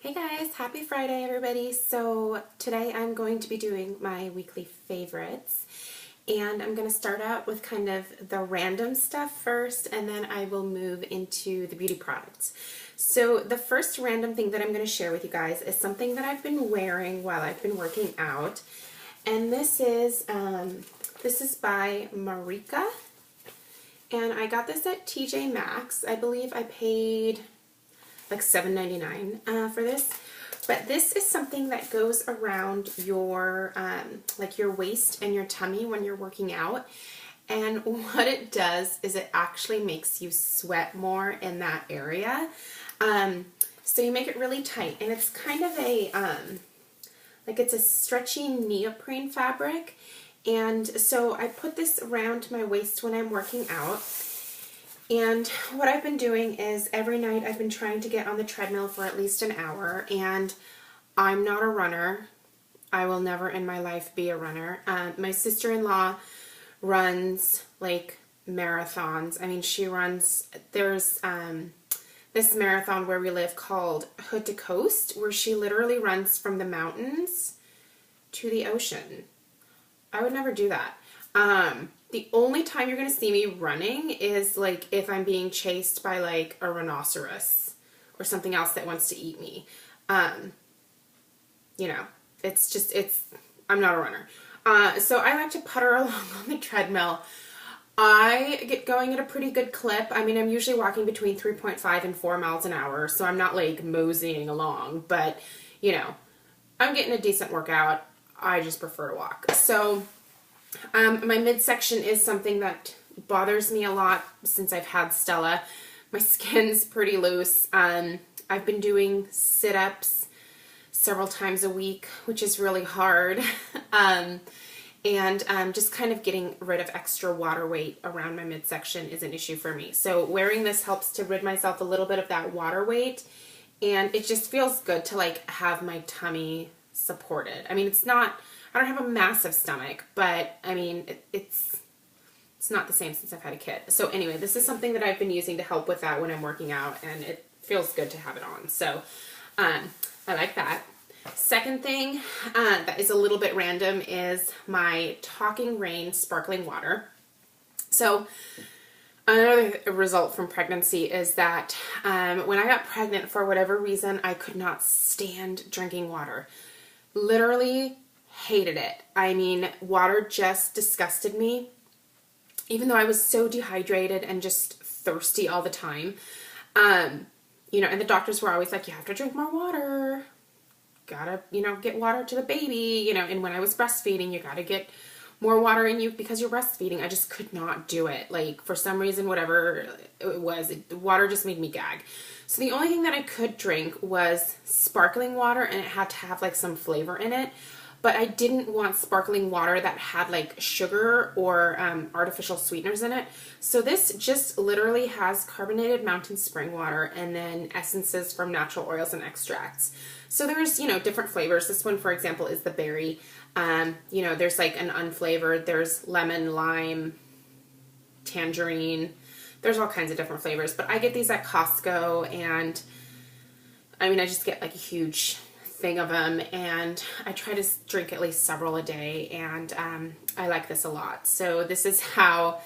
Hey guys, happy Friday everybody. So today I'm going to be doing my weekly favorites and I'm going to start out with kind of the random stuff first and then I will move into the beauty products. So the first random thing that I'm going to share with you guys is something that I've been wearing while I've been working out, and this is by Marika, and I got this at TJ Maxx. I believe I paid like $7.99 for this, but this is something that goes around your like your waist and your tummy when you're working out, and what it does is it actually makes you sweat more in that area. So you make it really tight, and it's kind of a like it's a stretchy neoprene fabric, and so I put this around my waist when I'm working out. And what I've been doing is every night I've been trying to get on the treadmill for at least an hour, and I'm not a runner. I will never in my life be a runner. My sister-in-law runs like marathons. I mean, she runs, there's this marathon where we live called Hood to Coast, where she literally runs from the mountains to the ocean. I would never do that. The only time you're going to see me running is like if I'm being chased by like a rhinoceros or something else that wants to eat me. You know, I'm not a runner. So I like to putter along on the treadmill. I get going at a pretty good clip. I mean, I'm usually walking between 3.5 and 4 miles an hour, so I'm not like moseying along, but you know, I'm getting a decent workout. I just prefer to walk. So my midsection is something that bothers me a lot since I've had Stella. My skin's pretty loose. I've been doing sit-ups several times a week, which is really hard. And just kind of getting rid of extra water weight around my midsection is an issue for me. So wearing this helps to rid myself a little bit of that water weight, and it just feels good to like have my tummy supported. I mean, I don't have a massive stomach, but I mean, it's not the same since I've had a kid. So anyway, this is something that I've been using to help with that when I'm working out, and it feels good to have it on. So I like that. Second thing that is a little bit random is my Talking Rain sparkling water. So another result from pregnancy is that when I got pregnant, for whatever reason, I could not stand drinking water. Literally hated it. I mean, water just disgusted me, even though I was so dehydrated and just thirsty all the time. You know, and the doctors were always like, you have to drink more water. Gotta, you know, get water to the baby, you know, and when I was breastfeeding, you gotta get more water in you because you're breastfeeding. I just could not do it. Like, for some reason, whatever it was, water just made me gag. So the only thing that I could drink was sparkling water, and it had to have like some flavor in it. But I didn't want sparkling water that had like sugar or artificial sweeteners in it. So this just literally has carbonated mountain spring water and then essences from natural oils and extracts. So there's, you know, different flavors. This one, for example, is the berry. You know, there's like an unflavored, there's lemon, lime, tangerine. There's all kinds of different flavors. But I get these at Costco, and I mean, I just get like a huge thing of them, and I try to drink at least several a day, and I like this a lot. So this is how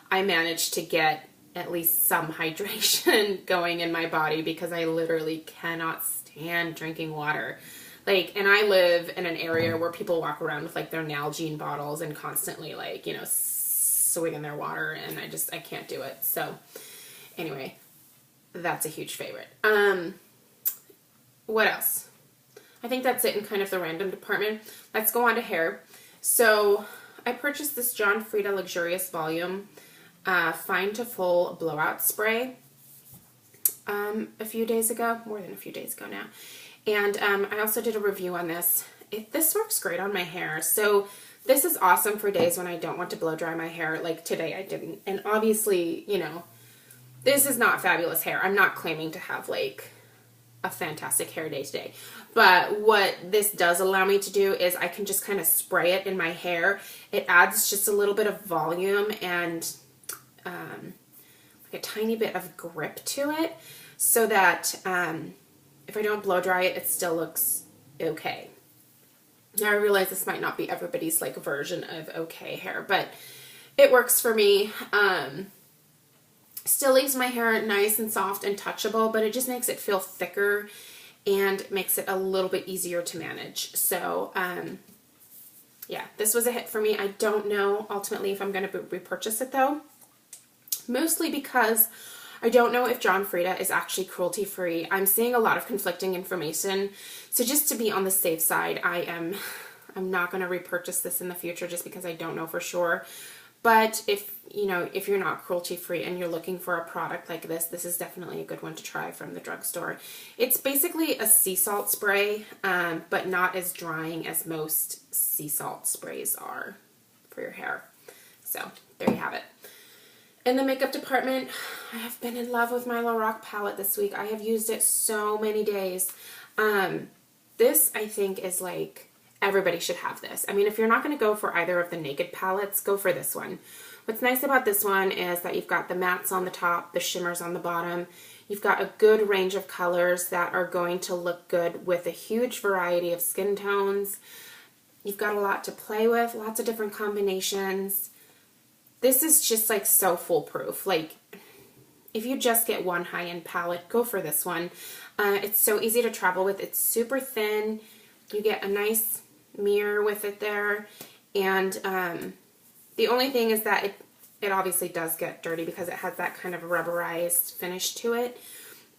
I manage to get at least some hydration going in my body, because I literally cannot stand drinking water. Like, and I live in an area where people walk around with like their Nalgene bottles and constantly like, you know, swigging their water, and I can't do it. So anyway, that's a huge favorite. What else? I think that's it in kind of the random department. Let's go on to hair. So I purchased this John Frieda Luxurious Volume Fine to Full Blowout Spray a few days ago, more than a few days ago now. And I also did a review on this. This works great on my hair. So this is awesome for days when I don't want to blow dry my hair. Like today I didn't. And obviously, you know, this is not fabulous hair. I'm not claiming to have like a fantastic hair day today. But what this does allow me to do is I can just kind of spray it in my hair. It adds just a little bit of volume and like a tiny bit of grip to it, so that if I don't blow dry it, it still looks okay. Now I realize this might not be everybody's like version of okay hair, but it works for me. Still leaves my hair nice and soft and touchable, but it just makes it feel thicker and makes it a little bit easier to manage. So, yeah, this was a hit for me. I don't know ultimately if I'm going to repurchase it though, mostly because I don't know if John Frieda is actually cruelty-free. I'm seeing a lot of conflicting information, so just to be on the safe side, I'm not going to repurchase this in the future just because I don't know for sure. But if you're not cruelty-free and you're looking for a product like this, this is definitely a good one to try from the drugstore. It's basically a sea salt spray, but not as drying as most sea salt sprays are for your hair. So there you have it. In the makeup department, I have been in love with my Lorac palette this week. I have used it so many days. This, I think, is like, everybody should have this. I mean, if you're not going to go for either of the Naked palettes, go for this one. What's nice about this one is that you've got the mattes on the top, the shimmers on the bottom. You've got a good range of colors that are going to look good with a huge variety of skin tones. You've got a lot to play with, lots of different combinations. This is just like so foolproof. Like, if you just get one high-end palette, go for this one. It's so easy to travel with. It's super thin. You get a nice mirror with it there, and the only thing is that it obviously does get dirty because it has that kind of rubberized finish to it,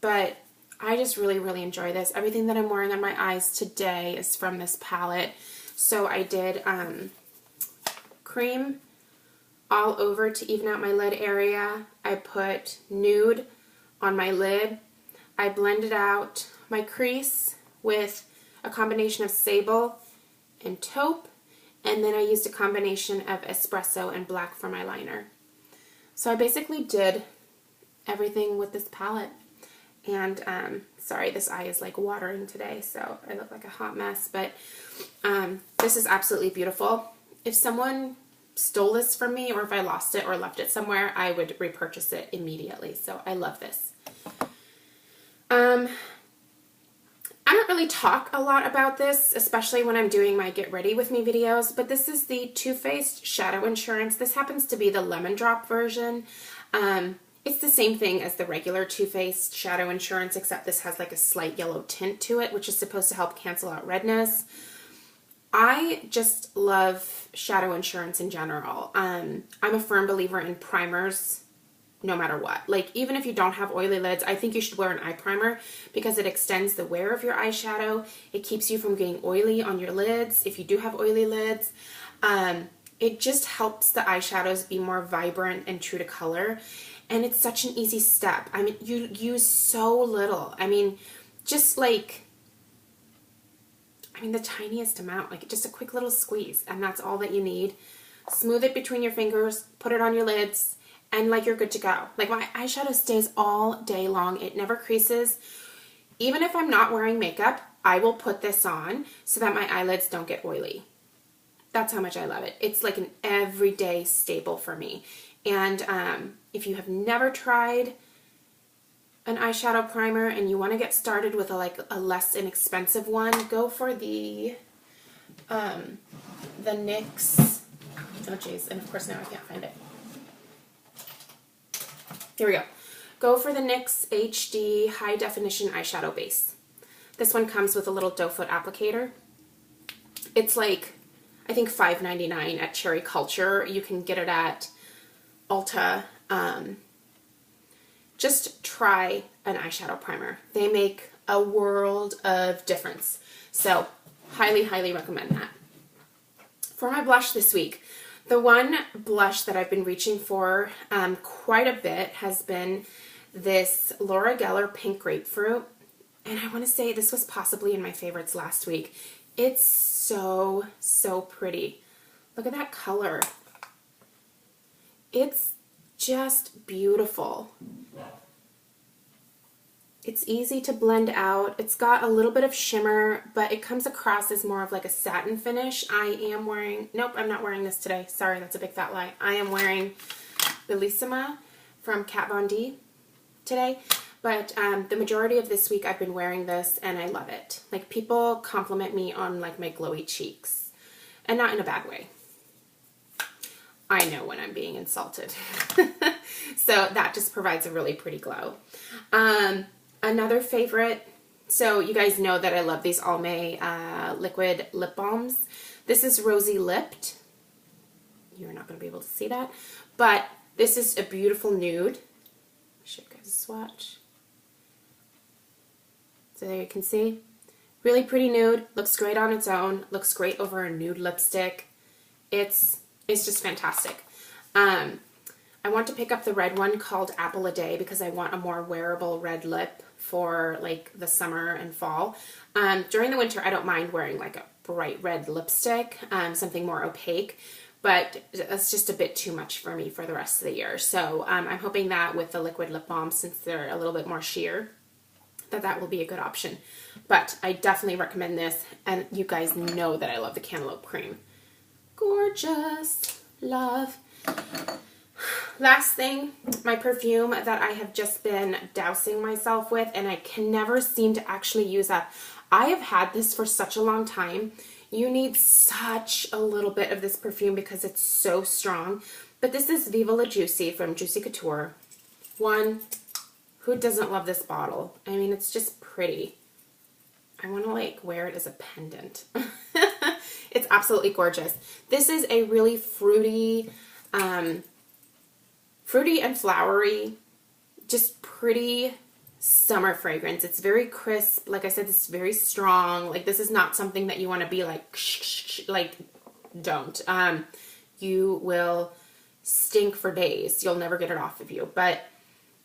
but I just really, really enjoy this. Everything that I'm wearing on my eyes today is from this palette. So I did cream all over to even out my lid area. I put nude on my lid. I blended out my crease with a combination of sable and taupe, and then I used a combination of espresso and black for my liner. So I basically did everything with this palette. And sorry, this eye is like watering today, so I look like a hot mess, but this is absolutely beautiful. If someone stole this from me, or if I lost it or left it somewhere, I would repurchase it immediately. So I love this. I don't really talk a lot about this, especially when I'm doing my Get Ready With Me videos, but this is the Too Faced Shadow Insurance. This happens to be the Lemon Drop version. It's the same thing as the regular Too Faced Shadow Insurance, except this has like a slight yellow tint to it, which is supposed to help cancel out redness. I just love Shadow Insurance in general. I'm a firm believer in primers no matter what. Like, even if you don't have oily lids, I think you should wear an eye primer because it extends the wear of your eyeshadow. It keeps you from getting oily on your lids if you do have oily lids. It just helps the eyeshadows be more vibrant and true to color. And it's such an easy step. I mean, you use so little. I mean, just like, the tiniest amount, like just a quick little squeeze, and that's all that you need. Smooth it between your fingers, put it on your lids, and like you're good to go. Like, my eyeshadow stays all day long. It never creases. Even if I'm not wearing makeup, I will put this on so that my eyelids don't get oily. That's how much I love it. It's like an everyday staple for me. And if you have never tried an eyeshadow primer and you want to get started with a less inexpensive one, go for the NYX. Oh geez, and of course now I can't find it. Here we go. Go for the NYX HD High Definition Eyeshadow Base. This one comes with a little doe foot applicator. It's like, I think $5.99 at Cherry Culture. You can get it at Ulta. Just try an eyeshadow primer. They make a world of difference. So, highly, highly recommend that. For my blush this week, the one blush that I've been reaching for quite a bit has been this Laura Geller Pink Grapefruit. And I want to say this was possibly in my favorites last week. It's so, so pretty. Look at that color. It's just beautiful. It's easy to blend out. It's got a little bit of shimmer, but it comes across as more of like a satin finish. I am wearing, nope, I'm not wearing this today. Sorry, that's a big fat lie. I am wearing Bellissima from Kat Von D today, But the majority of this week I've been wearing this and I love it. Like, people compliment me on like my glowy cheeks, and not in a bad way. I know when I'm being insulted. So that just provides a really pretty glow. Another favorite, so you guys know that I love these Almay liquid lip balms. This is Rosy Lipped. You're not going to be able to see that, but this is a beautiful nude. I'll show you guys a swatch. So there you can see. Really pretty nude. Looks great on its own. Looks great over a nude lipstick. It's just fantastic. I want to pick up the red one called Apple a Day because I want a more wearable red lip for like the summer and fall. During the winter, I don't mind wearing like a bright red lipstick, something more opaque, but that's just a bit too much for me for the rest of the year. So I'm hoping that with the liquid lip balm, since they're a little bit more sheer, that will be a good option. But I definitely recommend this, and you guys know that I love the cantaloupe cream. Gorgeous. Love. Last thing, my perfume that I have just been dousing myself with, and I can never seem to actually use that. I have had this for such a long time. You need such a little bit of this perfume because it's so strong. But this is Viva La Juicy from Juicy Couture. Who doesn't love this bottle? I mean, it's just pretty. I want to like wear it as a pendant. It's absolutely gorgeous. This is a really fruity and flowery, just pretty summer fragrance. It's very crisp. Like I said, it's very strong. Like, this is not something that you want to be like, don't. You will stink for days. You'll never get it off of you. But,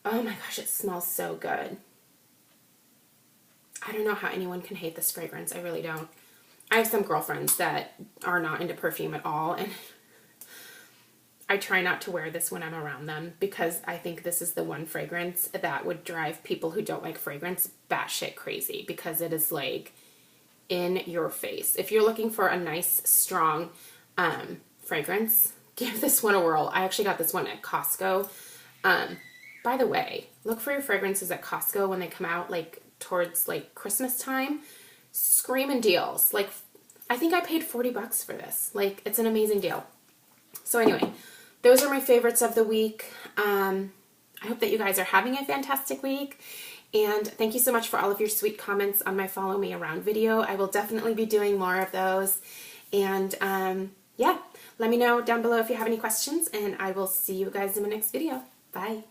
oh my gosh, it smells so good. I don't know how anyone can hate this fragrance. I really don't. I have some girlfriends that are not into perfume at all, and I try not to wear this when I'm around them because I think this is the one fragrance that would drive people who don't like fragrance batshit crazy, because it is like in your face. If you're looking for a nice, strong fragrance, give this one a whirl. I actually got this one at Costco. By the way, look for your fragrances at Costco when they come out like towards like Christmas time. Screaming deals. Like, I think I paid $40 for this. Like, it's an amazing deal. So anyway, those are my favorites of the week. I hope that you guys are having a fantastic week. And thank you so much for all of your sweet comments on my Follow Me Around video. I will definitely be doing more of those. And yeah, let me know down below if you have any questions, and I will see you guys in my next video. Bye.